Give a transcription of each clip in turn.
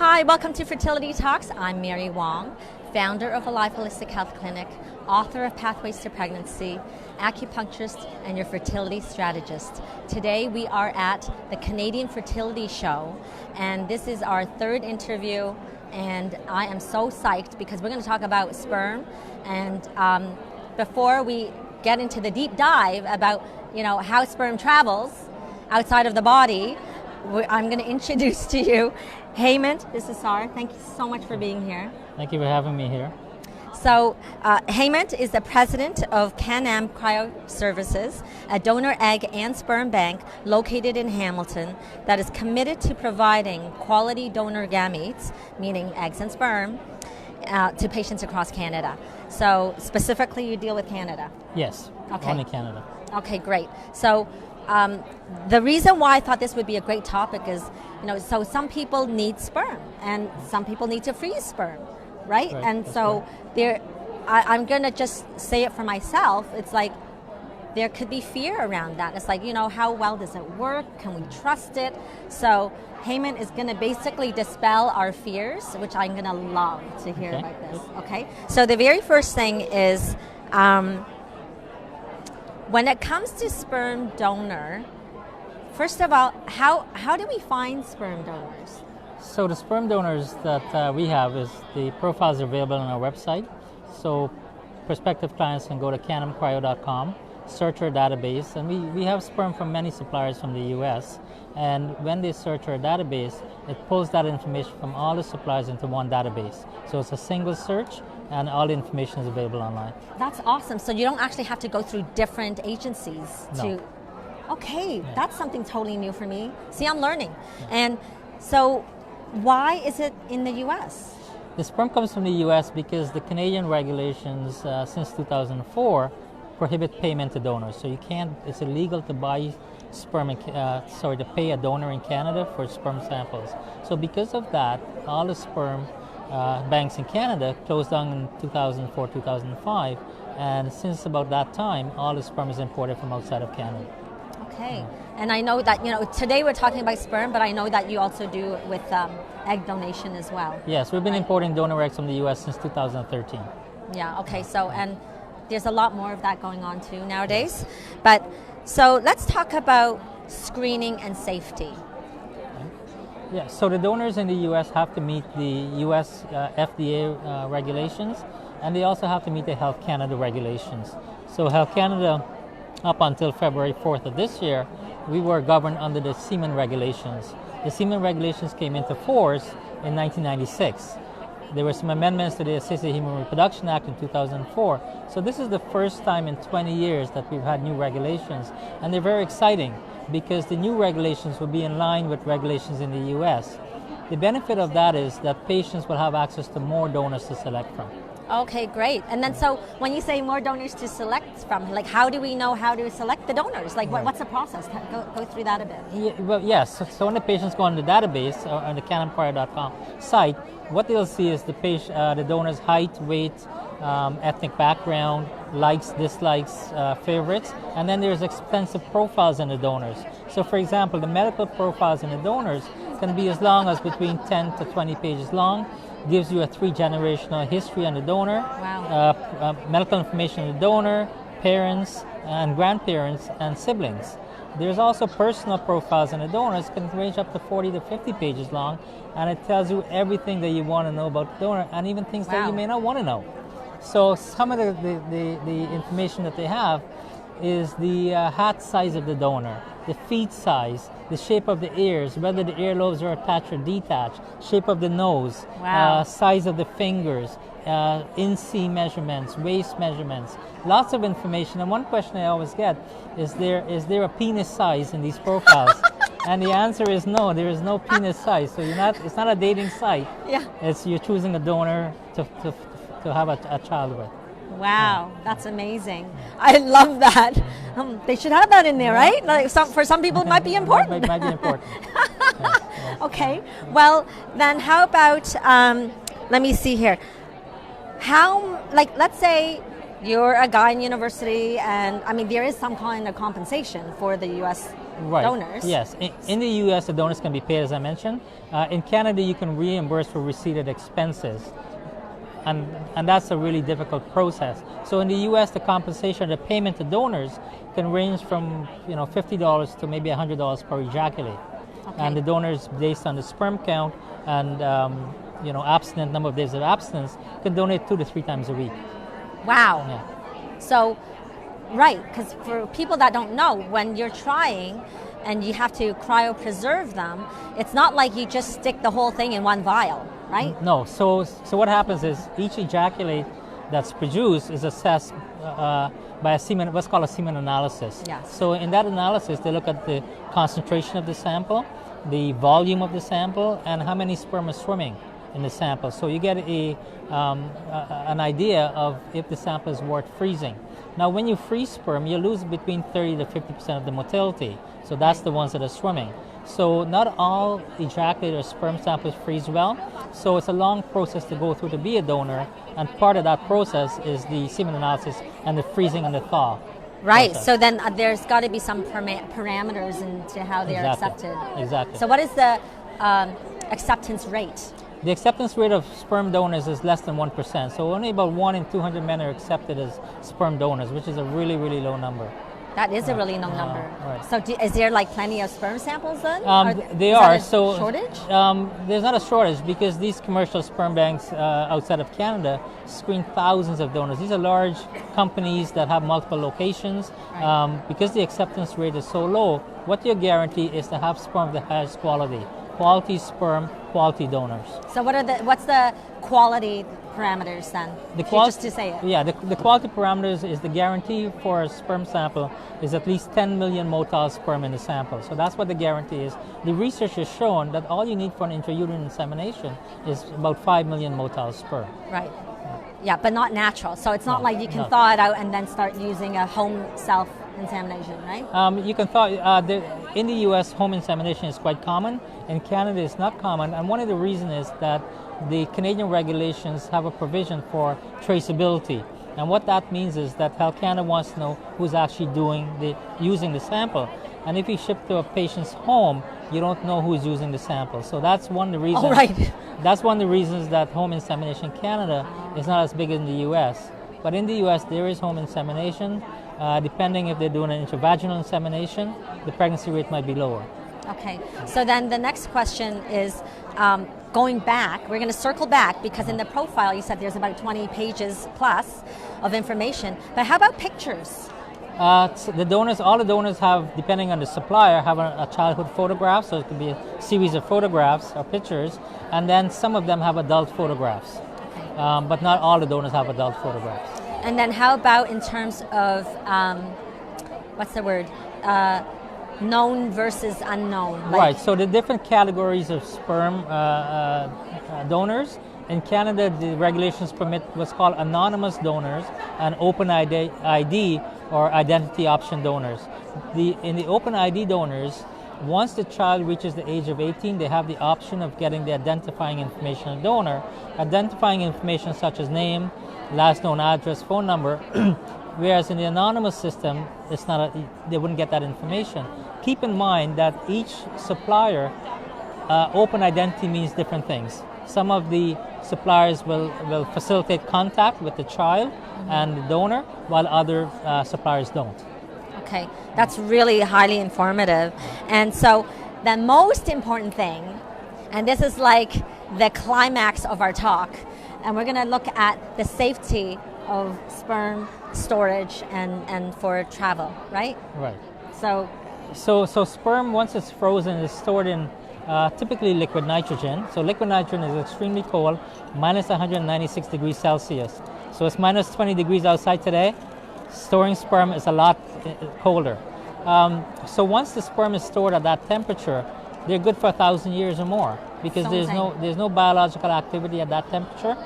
Hi, welcome to Fertility Talks. I'm Mary Wong, founder of Alive Holistic Health Clinic, author of Pathways to Pregnancy, acupuncturist, and your fertility strategist. Today we are at the Canadian Fertility Show, and this is our third interview, and I am so psyched because we're going to talk about sperm. And before we get into the deep dive about how sperm travels outside of the body, I'm going to introduce to you Haimant Bessessar. Thank you so much for being here. Thank you for having me here. So Haimant is the president of Can-Am Cryo Services, a donor egg and sperm bank located in Hamilton that is committed to providing quality donor gametes, meaning eggs and sperm, to patients across Canada. So specifically you deal with Canada? Yes, okay. Only Canada. Okay, great. So the reason why I thought this would be a great topic is, so some people need sperm and some people need to freeze sperm, right? And so I'm going to just say it for myself. It's like there could be fear around that. It's like, how well does it work? Can we trust it? So Haimant is going to basically dispel our fears, which I'm going to love to hear about this. Okay. So the very first thing is, when it comes to sperm donor, first of all, how do we find sperm donors? So the sperm donors that we have is the profiles are available on our website. So prospective clients can go to canamcryo.com, search our database, and we have sperm from many suppliers from the US. And when they search our database, it pulls that information from all the suppliers into one database. So it's a single search, and all the information is available online. That's awesome. So you don't actually have to go through different agencies to... Okay, that's something totally new for me. See, I'm learning. And so why is it in the US? The sperm comes from the US because the Canadian regulations since 2004 prohibit payment to donors. So it's illegal to buy sperm, to pay a donor in Canada for sperm samples. So because of that, all the sperm banks in Canada closed down in 2004, 2005, and since about that time, all the sperm is imported from outside of Canada. Okay, and I know that, today we're talking about sperm, but I know that you also do with egg donation as well. Yes, we've been importing donor eggs from the US since 2013. Yeah, okay, so, and there's a lot more of that going on too nowadays. But, so let's talk about screening and safety. Yeah, so the donors in the US have to meet the US FDA regulations, and they also have to meet the Health Canada regulations. So Health Canada, up until February 4th of this year, we were governed under the semen regulations. The semen regulations came into force in 1996. There were some amendments to the Assisted Human Reproduction Act in 2004. So this is the first time in 20 years that we've had new regulations, and they're very exciting because the new regulations will be in line with regulations in the US. The benefit of that is that patients will have access to more donors to select from. Okay, great. And then so when you say more donors to select from, like how do we know how to select the donors? Like what's the process? Go through that a bit. Yeah, well, yes. So when the patients go on the database or on the canamcryo.com site, what they'll see is the donor's height, weight, ethnic background, likes, dislikes, favorites, and then there's extensive profiles in the donors. So for example, the medical profiles in the donors can be as long as between 10 to 20 pages long. Gives you a 3-generational history on the donor, medical information on the donor, parents and grandparents and siblings. There's also personal profiles on the donors, can range up to 40 to 50 pages long, and it tells you everything that you want to know about the donor and even things that you may not want to know. So some of the information that they have is the hat size of the donor, the feet size, the shape of the ears, whether the earlobes are attached or detached, shape of the nose, size of the fingers, in-C measurements, waist measurements, lots of information. And one question I always get is there a penis size in these profiles? And the answer is no, there is no penis size. So it's not a dating site. Yeah. You're choosing a donor to have a child with. Wow, that's amazing. I love that. They should have that in there, right? Like for some people it might be important. It might be important. Okay, well then how about, let me see here. Let's say you're a guy in university and there is some kind of compensation for the US donors. Yes. In the U.S., the donors can be paid, as I mentioned. In Canada, you can reimburse for receipted expenses. And that's a really difficult process. So in the U.S., the compensation, the payment to donors can range from $50 to maybe $100 per ejaculate. Okay. And the donors, based on the sperm count and abstinent number of days of abstinence, can donate 2 to 3 times a week. Wow. Yeah. So, right, because for people that don't know, when you're trying and you have to cryopreserve them, it's not like you just stick the whole thing in one vial, right? No. So what happens is each ejaculate that's produced is assessed by what's called a semen analysis. Yes. So in that analysis, they look at the concentration of the sample, the volume of the sample, and how many sperm are swimming in the sample. So you get an idea of if the sample is worth freezing. Now, when you freeze sperm, you lose between 30 to 50% of the motility. So that's the ones that are swimming. So not all ejaculate or sperm samples freeze well. So it's a long process to go through to be a donor. And part of that process is the semen analysis and the freezing and the thaw. Right. process. So then there's got to be some parameters into how they're Exactly. accepted. Exactly. So what is the acceptance rate? The acceptance rate of sperm donors is less than 1%. So only about 1 in 200 men are accepted as sperm donors, which is a really, really low number. That is a really low number. Right. So is there like plenty of sperm samples then? They is are. that a So shortage? There's not a shortage because these commercial sperm banks outside of Canada screen thousands of donors. These are large companies that have multiple locations. Right. Because the acceptance rate is so low, what you guarantee is to have sperm that has quality. Quality sperm, quality donors. So what's the quality parameters then? Just to say it. Yeah, the quality parameters is the guarantee for a sperm sample is at least 10 million motile sperm in the sample. So that's what the guarantee is. The research has shown that all you need for an intrauterine insemination is about 5 million motile sperm. Right. Yeah, but not natural. So it's not like you can no. thaw it out and then start using a home self-insemination, right? You can thaw. In the U.S., home insemination is quite common. In Canada, it's not common. And one of the reasons is that the Canadian regulations have a provision for traceability. And what that means is that Health Canada wants to know who's actually using the sample. And if you ship to a patient's home, you don't know who's using the sample. So that's one of the reasons. Oh, right. That's one of the reasons that home insemination in Canada is not as big as in the U.S. But in the U.S., there is home insemination. Depending if they're doing an intravaginal insemination, the pregnancy rate might be lower. Okay. So then the next question is going back. We're going to circle back because in the profile you said there's about 20 pages plus of information. But how about pictures? All the donors have, depending on the supplier, have a childhood photograph, so it could be a series of photographs or pictures, and then some of them have adult photographs. Okay. But not all the donors have adult photographs. And then how about in terms of, what's the word, known versus unknown? Right, so the different categories of sperm donors. In Canada, the regulations permit what's called anonymous donors and open ID or identity option donors. In the open ID donors, once the child reaches the age of 18, they have the option of getting the identifying information of the donor, identifying information such as name, last known address, phone number, whereas in the anonymous system, they wouldn't get that information. Keep in mind that each supplier, open identity means different things. Some of the suppliers will facilitate contact with the child and the donor, while other suppliers don't. Okay, that's really highly informative. And so the most important thing, and this is like the climax of our talk, and we're going to look at the safety of sperm storage and for travel, right? Right. So sperm, once it's frozen, is stored in typically liquid nitrogen. So liquid nitrogen is extremely cold, minus 196 degrees Celsius. So it's minus 20 degrees outside today. Storing sperm is a lot colder. So once the sperm is stored at that temperature, they're good for 1,000 years or more because there's no biological activity at that temperature.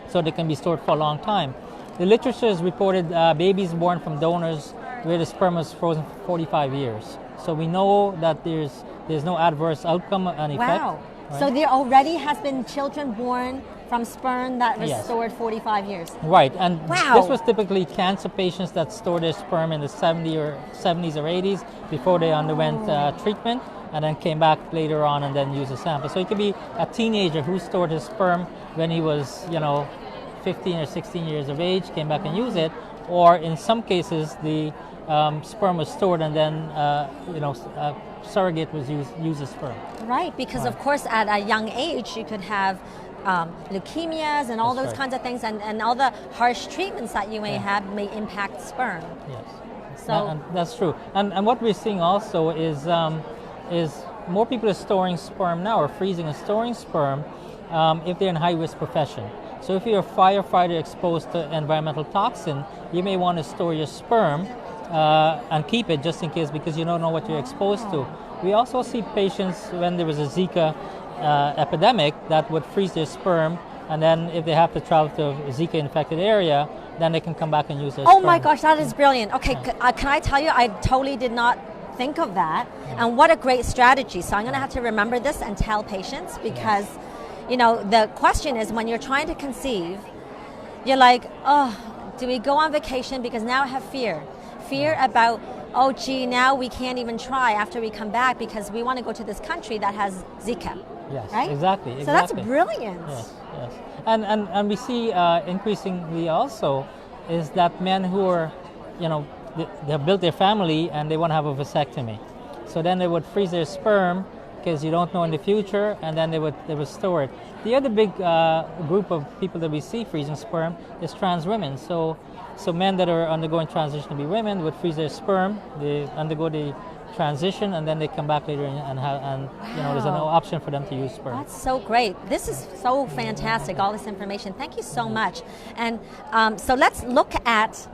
So they can be stored for a long time. The literature has reported babies born from donors where the sperm was frozen for 45 years. So we know that there's no adverse outcome and effect. wow. Right? So there already has been children born from sperm that was Yes. stored 45 years. Right, and Wow. this was typically cancer patients that stored their sperm in the 70s or 80s before they underwent treatment, and then came back later on and then used a sample. So it could be a teenager who stored his sperm when he was, 15 or 16 years of age, came back and used it, or in some cases the sperm was stored and then, surrogate was used as sperm. Right, because of course at a young age you could have leukemias and all That's those right. kinds of things, and all the harsh treatments that you may have may impact sperm. Yes. So And that's true. And what we're seeing also is more people are storing sperm now, or freezing and storing sperm, if they're in high-risk profession. So if you're a firefighter exposed to environmental toxin, you may want to store your sperm and keep it just in case, because you don't know what you're exposed to. We also see patients when there was a Zika epidemic that would freeze their sperm, and then if they have to travel to a Zika infected area, then they can come back and use their oh sperm. my gosh, that is brilliant. Okay, can I tell you, I totally did not think of that, and what a great strategy. So I'm going to have to remember this and tell patients, because the question is, when you're trying to conceive, you're like, oh, do we go on vacation? Because now I have fear about, oh gee, now we can't even try after we come back because we want to go to this country that has Zika. Yes, right? Exactly. So that's brilliant. Yes. And we see increasingly also is that men who are, they have built their family and they want to have a vasectomy. So then they would freeze their sperm because you don't know in the future, and then they would store it. The other big group of people that we see freezing sperm is trans women. So men that are undergoing transition to be women would freeze their sperm. They undergo the transition, and then they come back later and there's no option for them to use sperm. That's so great. This is so fantastic, all this information. Thank you so much. And so let's look at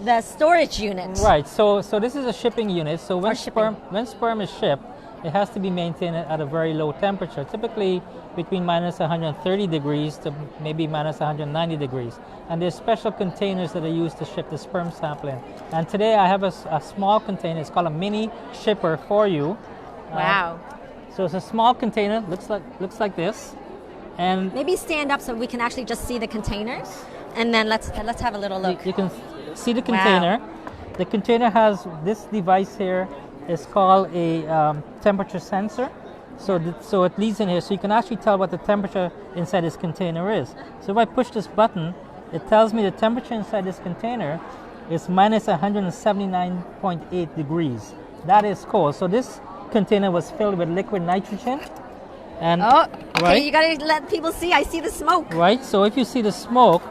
the storage unit. Right. So this is a shipping unit. So when shipping. sperm is shipped, it has to be maintained at a very low temperature, typically between minus 130 degrees to maybe minus 190 degrees. And there's special containers that are used to ship the sperm sample in. And today I have a small container. It's called a mini shipper for you. Wow. So it's a small container, looks like this. And Maybe stand up so we can actually just see the containers, and then let's have a little look. you can see the container. Wow. The container has this device here. It's called a temperature sensor. So it leads in here, so you can actually tell what the temperature inside this container is. So if I push this button, it tells me the temperature inside this container is minus 179.8 degrees. That is cold. So this container was filled with liquid nitrogen. And Okay, right, you gotta let people see. I see the smoke. right. So if you see the smoke,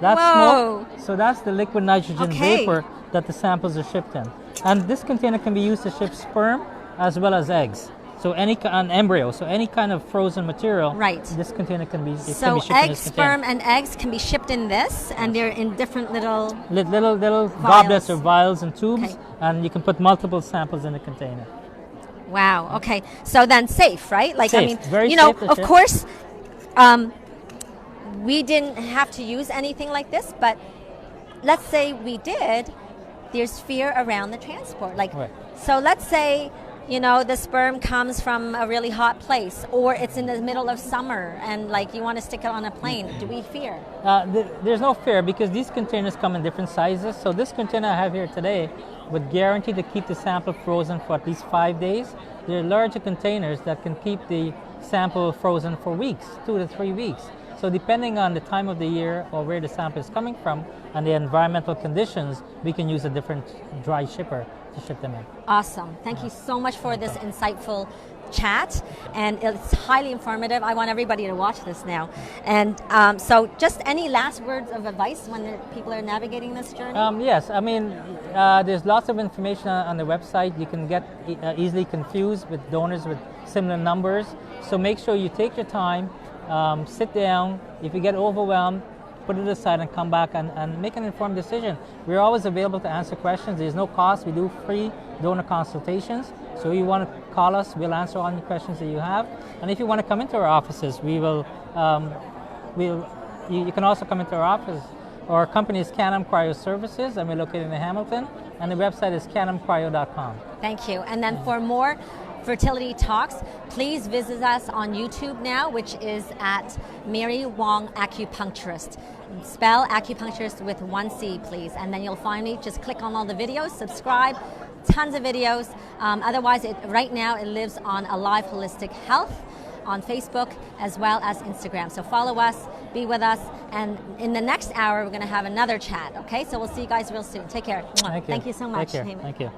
that's Whoa. smoke. So that's the liquid nitrogen Okay. vapor that the samples are shipped in. And this container can be used to ship sperm as well as eggs. So an embryo, so any kind of frozen material. Right. This container can be So shipped in eggs, this container. sperm, and eggs can be shipped in this, and they're in different little. Little goblets or vials and tubes, Okay. and you can put multiple samples in the container. Wow. Okay. So then safe, right? Like, I Safe. mean, Very safe to of ship. course, we didn't have to use anything like this, but let's say we did. There's fear around the transport. Like, Right. so let's say, the sperm comes from a really hot place, or it's in the middle of summer, and like you want to stick it on a plane. Do we fear? There's no fear because these containers come in different sizes. So this container I have here today would guarantee to keep the sample frozen for at least 5 days. There are larger containers that can keep the sample frozen for weeks, 2 to 3 weeks. So depending on the time of the year or where the sample is coming from and the environmental conditions, we can use a different dry shipper to ship them in. Awesome. Thank you so much for this insightful chat, and it's highly informative. I want everybody to watch this now. And so just any last words of advice when people are navigating this journey? Yes, I mean, there's lots of information on the website. You can get easily confused with donors with similar numbers. So make sure you take your time, sit down. If you get overwhelmed, put it aside and come back and make an informed decision. We're always available to answer questions. There's no cost. We do free donor consultations. So if you want to call us, we'll answer all your questions that you have. And if you want to come into our offices, we will. You can also come into our office. Our company is Canam Cryo Services, and we're located in Hamilton. And the website is canamcryo.com. Thank you. And then for more Fertility Talks. Please visit us on YouTube now, which is at Mary Wong Acupuncturist. Spell acupuncturist with 1 C, please, and then you'll find me. Just click on all the videos, subscribe, tons of videos. Otherwise, right now it lives on Alive Holistic Health on Facebook as well as Instagram. So follow us, be with us, and in the next hour we're going to have another chat, okay? So we'll see you guys real soon. Take care. Thank you. Thank you so much. Take care. Haimant. Thank you.